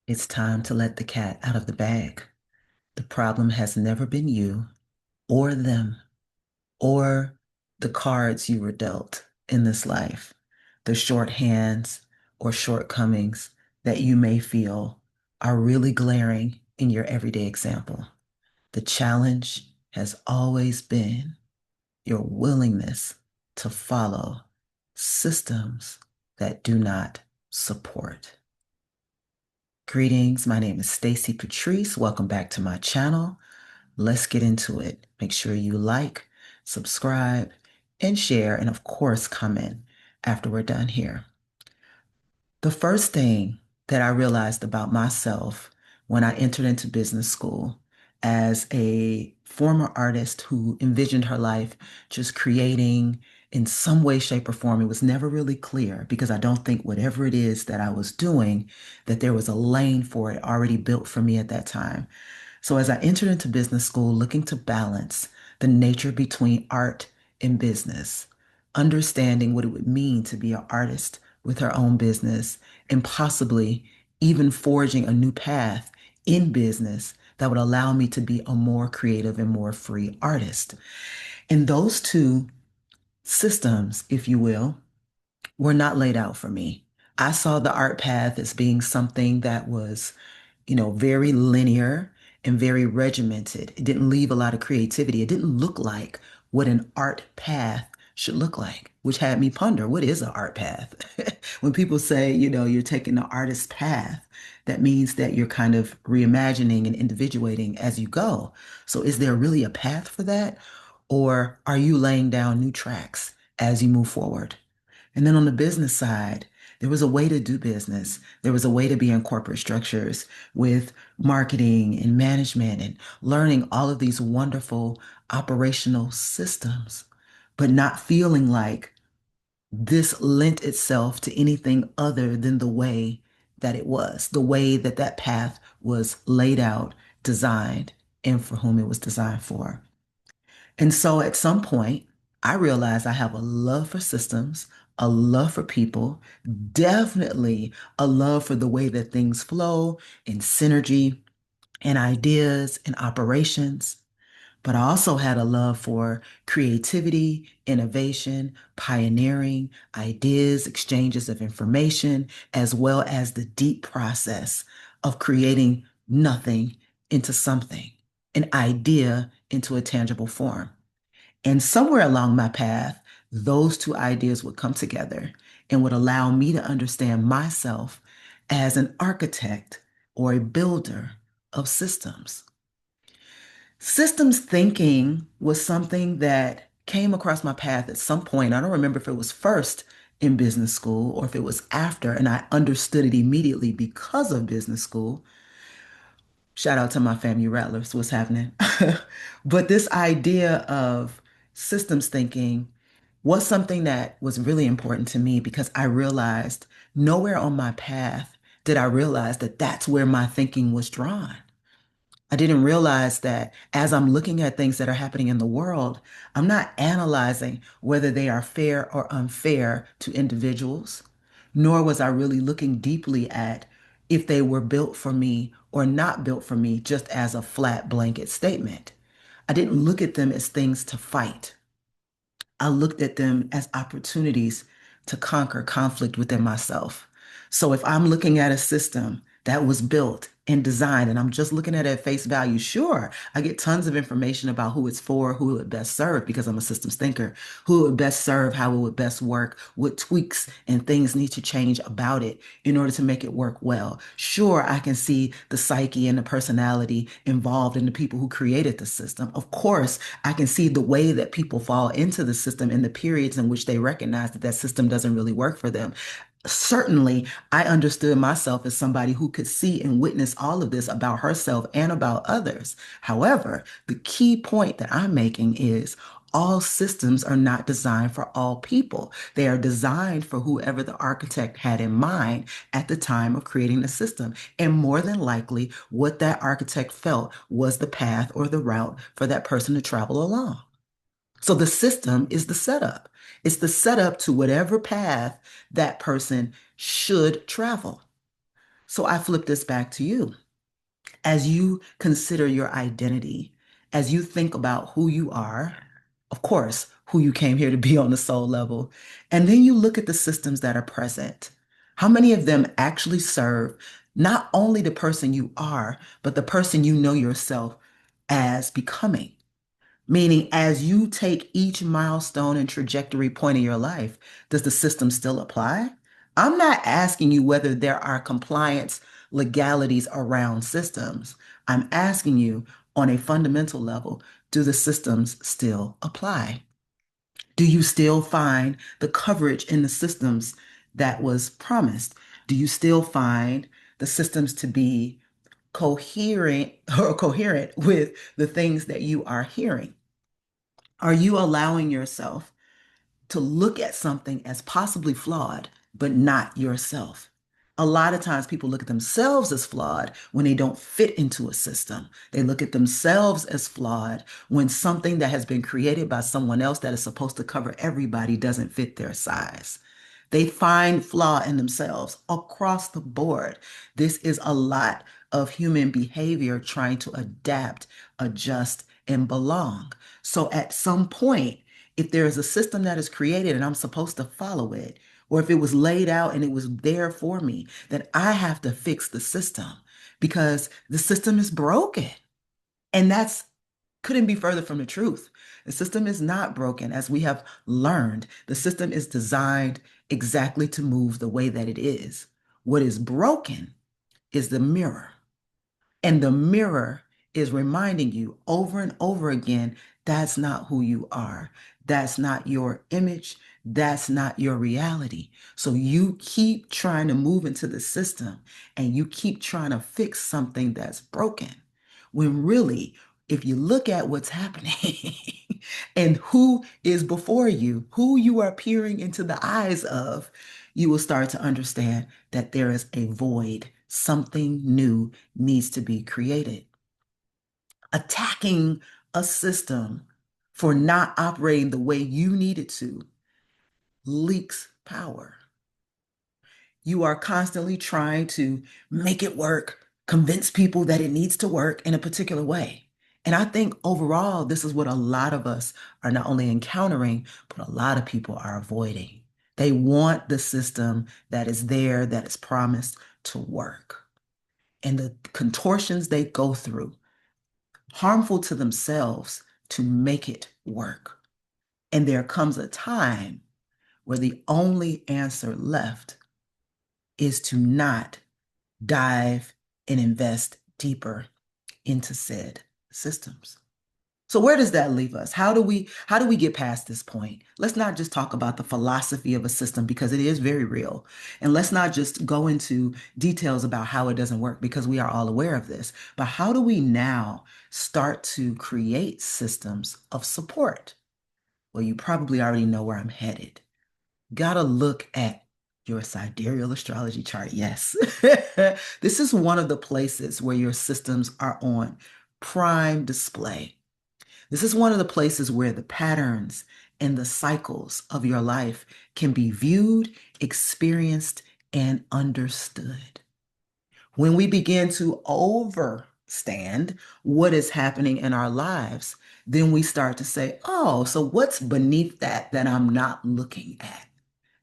It's time to let the cat out of the bag. The problem has never been you or them or the cards you were dealt in this life, the shorthands or shortcomings that you may feel are really glaring in your everyday example. The challenge has always been your willingness to follow systems that do not support. Greetings, my name is Stacy Patrice. Welcome back to my channel. Let's get into it. Make sure you like, subscribe, and share, and of course, comment after we're done here. The first thing that I realized about myself when I entered into business school as a former artist who envisioned her life just creating in some way, shape, or form, it was never really clear because I don't think whatever it is that I was doing, that there was a lane for it already built for me at that time. So as I entered into business school, looking to balance the nature between art and business, understanding what it would mean to be an artist with her own business, and possibly even forging a new path in business that would allow me to be a more creative and more free artist. And those two systems, if you will, were not laid out for me. I saw the art path as being something that was very linear and very regimented. It didn't leave a lot of creativity. It didn't look like what an art path should look like, which had me ponder, what is an art path? When people say, you're taking the artist's path, that means that you're kind of reimagining and individuating as you go. So is there really a path for that? Or are you laying down new tracks as you move forward? And then on the business side, there was a way to do business. There was a way to be in corporate structures with marketing and management and learning all of these wonderful operational systems, but not feeling like this lent itself to anything other than the way that it was, the way that that path was laid out, designed, and for whom it was designed for. And so at some point, I realized I have a love for systems, a love for people, definitely a love for the way that things flow and synergy and ideas and operations. But I also had a love for creativity, innovation, pioneering, ideas, exchanges of information, as well as the deep process of creating nothing into something, an idea into a tangible form. And somewhere along my path, those two ideas would come together and would allow me to understand myself as an architect or a builder of systems. Systems thinking was something that came across my path at some point. I don't remember if it was first in business school or if it was after, and I understood it immediately because of business school. Shout out to my family rattlers, what's happening? But this idea of systems thinking was something that was really important to me because I realized nowhere on my path did I realize that that's where my thinking was drawn. I didn't realize that as I'm looking at things that are happening in the world, I'm not analyzing whether they are fair or unfair to individuals, nor was I really looking deeply at if they were built for me or not built for me, just as a flat blanket statement. I didn't look at them as things to fight. I looked at them as opportunities to conquer conflict within myself. So if I'm looking at a system that was built and designed and I'm just looking at it at face value, sure, I get tons of information about who it's for, who it would best serve because I'm a systems thinker, who it would best serve, how it would best work, what tweaks and things need to change about it in order to make it work well. Sure, I can see the psyche and the personality involved in the people who created the system. Of course, I can see the way that people fall into the system and the periods in which they recognize that that system doesn't really work for them. Certainly, I understood myself as somebody who could see and witness all of this about herself and about others. However, the key point that I'm making is all systems are not designed for all people. They are designed for whoever the architect had in mind at the time of creating the system. And more than likely, what that architect felt was the path or the route for that person to travel along. So the system is the setup. It's the setup to whatever path that person should travel. So I flip this back to you. As you consider your identity, as you think about who you are, of course, who you came here to be on the soul level, and then you look at the systems that are present, how many of them actually serve not only the person you are, but the person you know yourself as becoming? Meaning, as you take each milestone and trajectory point in your life, does the system still apply? I'm not asking you whether there are compliance legalities around systems. I'm asking you on a fundamental level, do the systems still apply? Do you still find the coverage in the systems that was promised? Do you still find the systems to be coherent or coherent with the things that you are hearing? Are you allowing yourself to look at something as possibly flawed, but not yourself? A lot of times people look at themselves as flawed when they don't fit into a system. They look at themselves as flawed when something that has been created by someone else that is supposed to cover everybody doesn't fit their size. They find flaw in themselves across the board. This is a lot of human behavior trying to adapt, adjust, and belong. So at some point, if there is a system that is created and I'm supposed to follow it, or if it was laid out and it was there for me, then I have to fix the system because the system is broken. And that's couldn't be further from the truth. The system is not broken, as we have learned. The system is designed exactly to move the way that it is. What is broken is the mirror. And the mirror is reminding you over and over again that's not who you are. That's not your image. That's not your reality. So you keep trying to move into the system and you keep trying to fix something that's broken. When really, if you look at what's happening and who is before you, who you are peering into the eyes of, you will start to understand that there is a void. Something new needs to be created. Attacking a system for not operating the way you need it to leaks power. You are constantly trying to make it work, convince people that it needs to work in a particular way. And I think overall, this is what a lot of us are not only encountering, but a lot of people are avoiding. They want the system that is there, that is promised to work. And the contortions they go through, harmful to themselves to make it work. And there comes a time where the only answer left is to not dive and invest deeper into said systems. So where does that leave us? How do we get past this point? Let's not just talk about the philosophy of a system because it is very real. And let's not just go into details about how it doesn't work because we are all aware of this. But how do we now start to create systems of support? Well, you probably already know where I'm headed. Gotta look at your sidereal astrology chart. Yes. This is one of the places where your systems are on prime display. This is one of the places where the patterns and the cycles of your life can be viewed, experienced, and understood. When we begin to overstand what is happening in our lives, then we start to say, oh, so what's beneath that that I'm not looking at?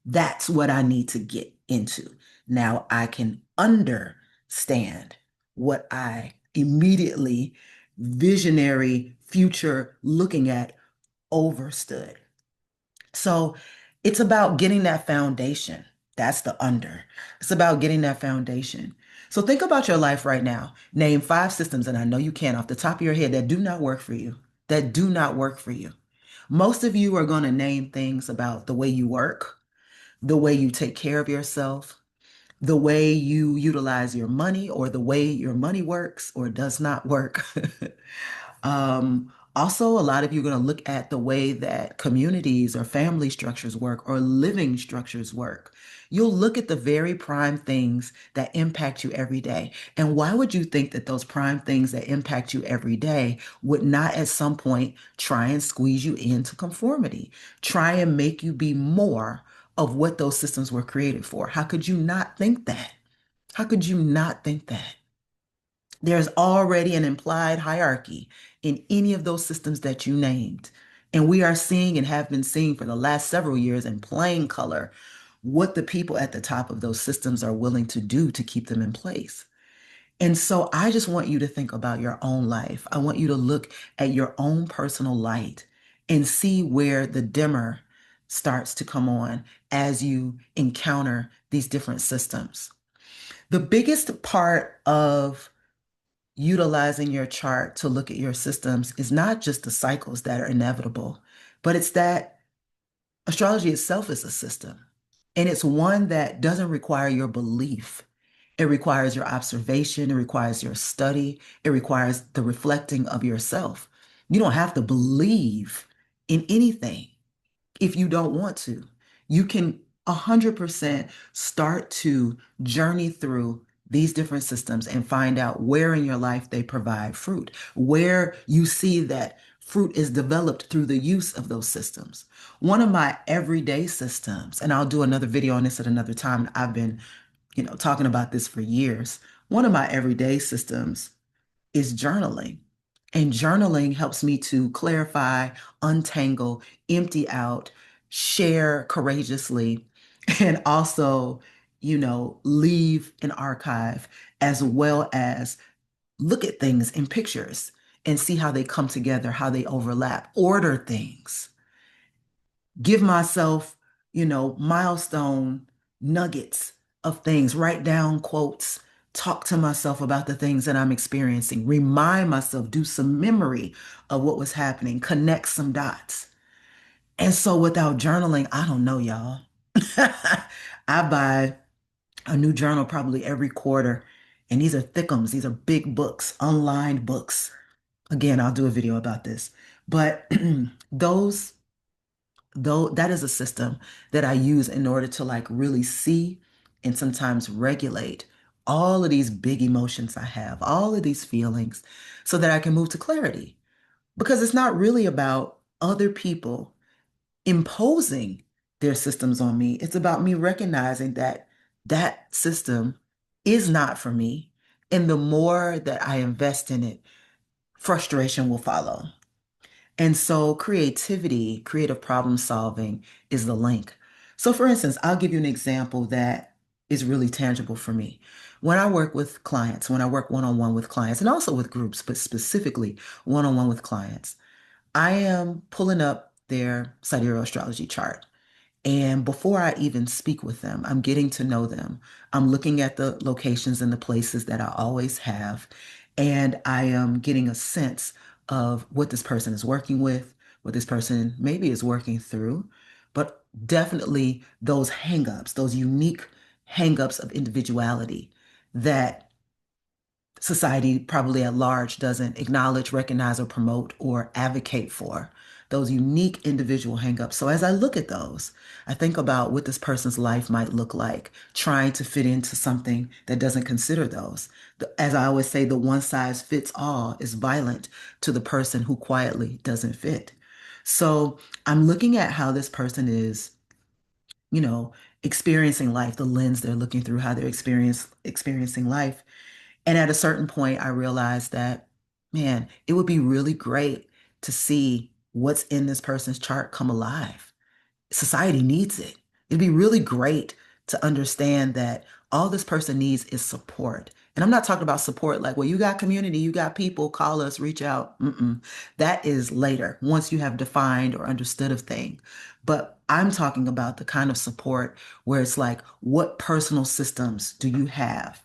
That's what I need to get into. Now I can understand what I immediately visionary future looking at overstood. So it's about getting that foundation. That's the under. It's about getting that foundation. So think about your life right now. Name 5 systems, and I know you can off the top of your head that do not work for you, that do not work for you. Most of you are going to name things about the way you work, the way you take care of yourself, the way you utilize your money, or the way your money works or does not work. Also, a lot of you are going to look at the way that communities or family structures work or living structures work. You'll look at the very prime things that impact you every day. And why would you think that those prime things that impact you every day would not at some point try and squeeze you into conformity, try and make you be more of what those systems were created for? How could you not think that? How could you not think that? There's already an implied hierarchy in any of those systems that you named. And we are seeing and have been seeing for the last several years in plain color what the people at the top of those systems are willing to do to keep them in place. And so I just want you to think about your own life. I want you to look at your own personal light and see where the dimmer starts to come on as you encounter these different systems. The biggest part of utilizing your chart to look at your systems is not just the cycles that are inevitable, but it's that astrology itself is a system. And it's one that doesn't require your belief. It requires your observation, it requires your study, it requires the reflecting of yourself. You don't have to believe in anything if you don't want to. You can 100% start to journey through these different systems and find out where in your life they provide fruit, where you see that fruit is developed through the use of those systems. One of my everyday systems, and I'll do another video on this at another time. I've been, talking about this for years. One of my everyday systems is journaling. And journaling helps me to clarify, untangle, empty out, share courageously, and also, leave an archive as well as look at things in pictures and see how they come together, how they overlap, order things, give myself, milestone nuggets of things, write down quotes, talk to myself about the things that I'm experiencing, remind myself, do some memory of what was happening, connect some dots. And so without journaling, I don't know, y'all. I buy a new journal probably every quarter. And these are thickums. These are big books, unlined books. Again, I'll do a video about this. But those though that is a system that I use in order to like really see and sometimes regulate all of these big emotions I have, all of these feelings, so that I can move to clarity. Because it's not really about other people imposing their systems on me. It's about me recognizing that that system is not for me. And the more that I invest in it, frustration will follow. And so creativity, creative problem solving is the link. So for instance, I'll give you an example that is really tangible for me. When I work with clients, when I work one-on-one with clients and also with groups, but specifically one-on-one with clients, I am pulling up their sidereal astrology chart. And before I even speak with them, I'm getting to know them. I'm looking at the locations and the places that I always have. And I am getting a sense of what this person is working with, what this person maybe is working through, but definitely those hangups, those unique hangups of individuality that society probably at large doesn't acknowledge, recognize, or promote or advocate for those unique individual hangups. So as I look at those, I think about what this person's life might look like, trying to fit into something that doesn't consider those. As I always say, the one size fits all is violent to the person who quietly doesn't fit. So I'm looking at how this person is, you know, experiencing life, the lens they're looking through, how they're experiencing life. And at a certain point, I realized that, man, it would be really great to see what's in this person's chart come alive. Society needs it. It'd be really great to understand that all this person needs is support. And I'm not talking about support like, well, you got community, you got people, call us, reach out. That is later, once you have defined or understood a thing. But I'm talking about the kind of support where it's like, what personal systems do you have?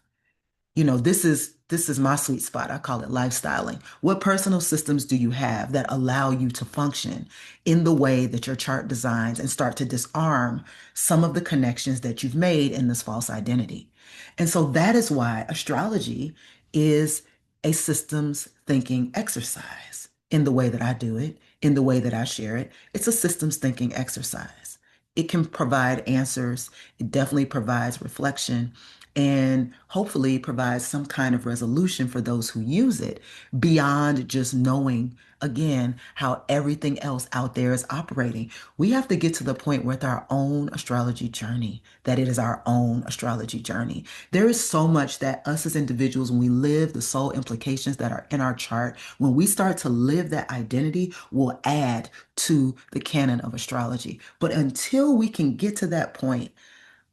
This is my sweet spot. I call it lifestyling. What personal systems do you have that allow you to function in the way that your chart designs and start to disarm some of the connections that you've made in this false identity? And so that is why astrology is a systems thinking exercise in the way that I do it, in the way that I share it. It's a systems thinking exercise. It can provide answers. It definitely provides reflection. and hopefully provide some kind of resolution for those who use it beyond just knowing again how everything else out there is operating. We have to get to the point with our own astrology journey that it is our own astrology journey. There is so much that us as individuals, when we live the soul implications that are in our chart, when we start to live that identity, will add to the canon of astrology. But until we can get to that point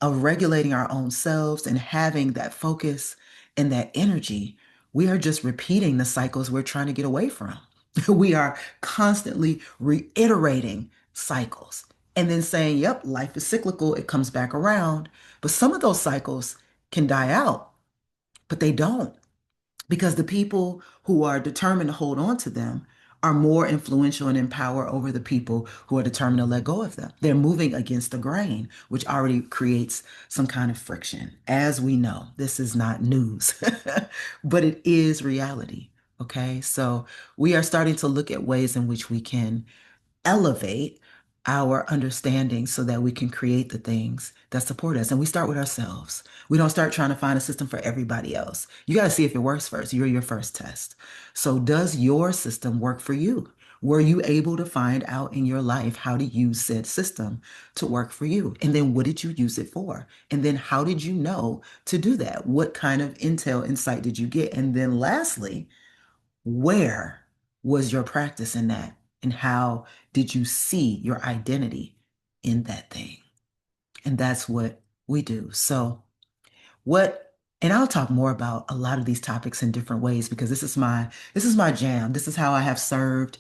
of regulating our own selves and having that focus and that energy, we are just repeating the cycles we're trying to get away from. We are constantly reiterating cycles and then saying, yep, life is cyclical, it comes back around. But some of those cycles can die out, but they don't, because the people who are determined to hold on to them are more influential and in power over the people who are determined to let go of them. They're moving against the grain, which already creates some kind of friction. As we know, this is not news, but it is reality. Okay, so we are starting to look at ways in which we can elevate our understanding so that we can create the things that support us. And we start with ourselves. We don't start trying to find a system for everybody else. You got to see if it works first. You're your first test. So, does your system work for you? Were you able to find out in your life how to use said system to work for you? And then what did you use it for? And then how did you know to do that? What kind of intel, insight did you get? And then lastly, where was your practice in that? And how did you see your identity in that thing? And that's what we do. So, and I'll talk more about a lot of these topics in different ways because this is my jam. This is how I have served,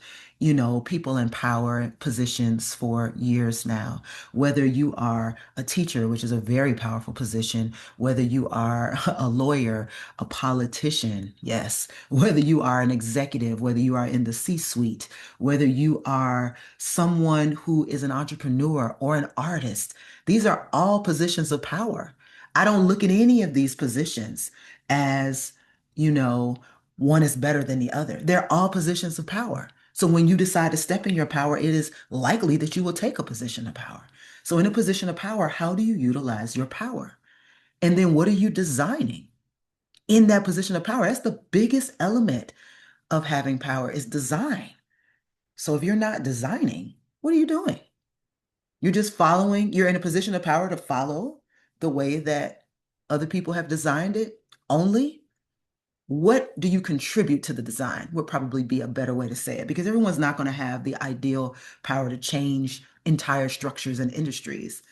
people in power positions for years now. Whether you are a teacher, which is a very powerful position, whether you are a lawyer, a politician, yes, whether you are an executive, whether you are in the C-suite, whether you are someone who is an entrepreneur or an artist, these are all positions of power. I don't look at any of these positions as, you know, one is better than the other. They're all positions of power. So when you decide to step in your power, it is likely that you will take a position of power. So in a position of power, how do you utilize your power? And then what are you designing in that position of power? That's the biggest element of having power is design. So if you're not designing, what are you doing? You're just following, you're in a position of power to follow the way that other people have designed it only. What do you contribute to the design? Would probably be a better way to say it because everyone's not going to have the ideal power to change entire structures and industries.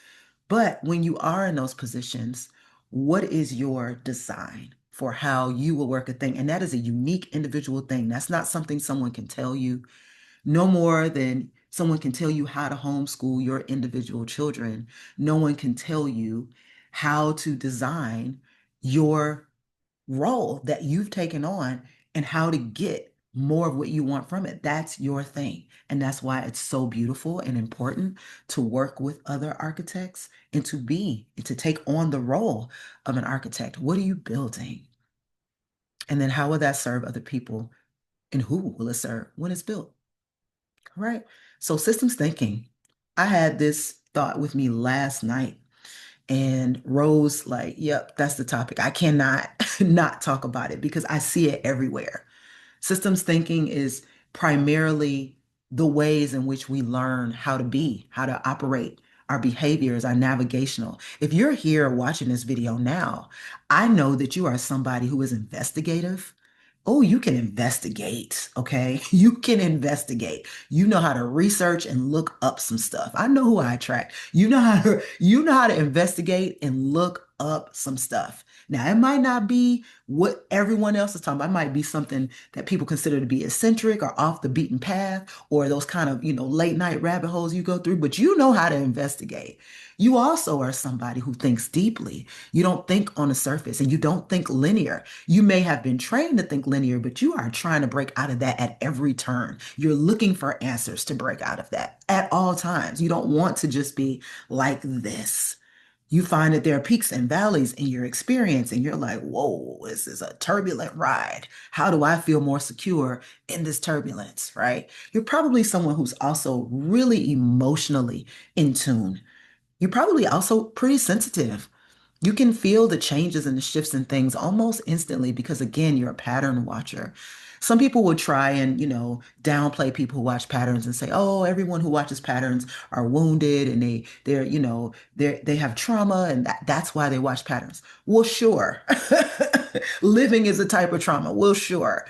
But when you are in those positions, what is your design for how you will work a thing? And that is a unique individual thing. That's not something someone can tell you no more than someone can tell you how to homeschool your individual children. No one can tell you how to design your role that you've taken on and how to get more of what you want from it. That's your thing. And that's why it's so beautiful and important to work with other architects and to take on the role of an architect. What are you building? And then how will that serve other people? And who will it serve when it's built? Right. So systems thinking. I had this thought with me last night and Rose like, yep, that's the topic. I cannot not talk about it because I see it everywhere. Systems thinking is primarily the ways in which we learn how to be, how to operate, our behaviors, our navigational. If you're here watching this video now, I know that you are somebody who is investigative. Oh, you can investigate, okay? You can investigate. You know how to research and look up some stuff. I know who I attract. You know how to investigate and look up some stuff. Now, it might not be what everyone else is talking about. It might be something that people consider to be eccentric or off the beaten path or those kind of, late night rabbit holes you go through, but you know how to investigate. You also are somebody who thinks deeply. You don't think on the surface and you don't think linear. You may have been trained to think linear, but you are trying to break out of that at every turn. You're looking for answers to break out of that at all times. You don't want to just be like this. You find that there are peaks and valleys in your experience, and you're like, whoa, this is a turbulent ride. How do I feel more secure in this turbulence, right? You're probably someone who's also really emotionally in tune. You're probably also pretty sensitive. You can feel the changes and the shifts and things almost instantly because, again, you're a pattern watcher. Some people will try and, downplay people who watch patterns and say, "Oh, everyone who watches patterns are wounded and they have trauma and that's why they watch patterns." Well, sure. Living is a type of trauma. Well, sure.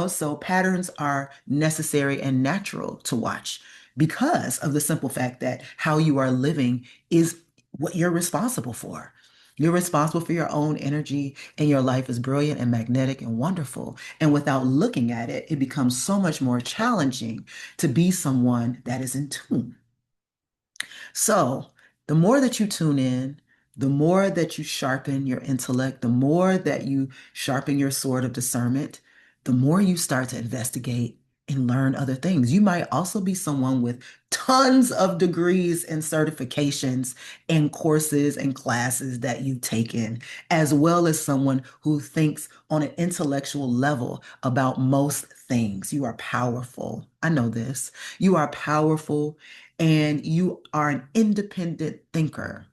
So patterns are necessary and natural to watch because of the simple fact that how you are living is what you're responsible for. You're responsible for your own energy, and your life is brilliant and magnetic and wonderful. And without looking at it, it becomes so much more challenging to be someone that is in tune. So, the more that you tune in, the more that you sharpen your intellect, the more that you sharpen your sword of discernment, the more you start to investigate and learn other things. You might also be someone with tons of degrees and certifications and courses and classes that you've taken, as well as someone who thinks on an intellectual level about most things. You are powerful. I know this. You are powerful and you are an independent thinker,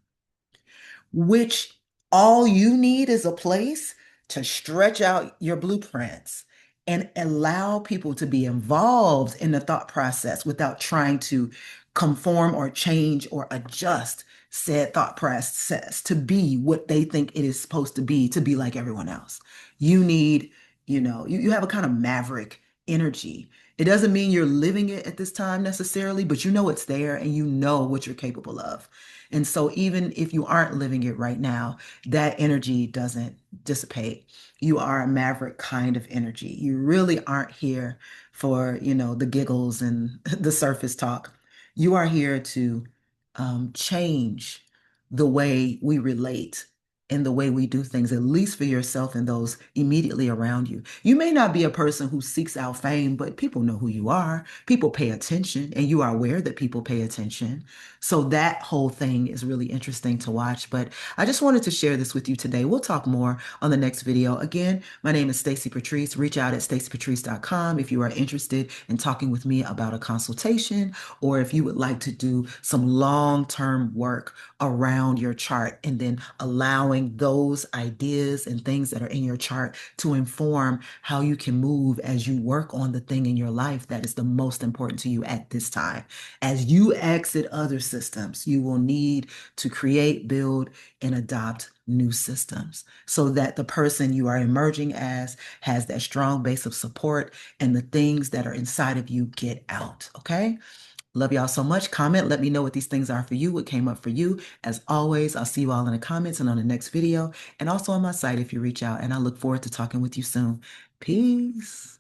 which all you need is a place to stretch out your blueprints and allow people to be involved in the thought process without trying to conform or change or adjust said thought process to be what they think it is supposed to be like everyone else. You need, you have a kind of maverick energy. It doesn't mean you're living it at this time necessarily, but you know it's there and you know what you're capable of. And so even if you aren't living it right now, that energy doesn't dissipate. You are a maverick kind of energy. You really aren't here for, the giggles and the surface talk. You are here to change the way we relate and the way we do things, at least for yourself and those immediately around you. You may not be a person who seeks out fame, but people know who you are. People pay attention, and you are aware that people pay attention. So that whole thing is really interesting to watch. But I just wanted to share this with you today. We'll talk more on the next video. Again, my name is Stacy Patrice. Reach out at stacypatrice.com if you are interested in talking with me about a consultation, or if you would like to do some long-term work around your chart and then allowing those ideas and things that are in your chart to inform how you can move as you work on the thing in your life that is the most important to you at this time. As you exit other systems, you will need to create, build, and adopt new systems so that the person you are emerging as has that strong base of support and the things that are inside of you get out. Okay? Love y'all so much. Comment, let me know what these things are for you, what came up for you. As always, I'll see you all in the comments and on the next video, and also on my site if you reach out. And I look forward to talking with you soon. Peace.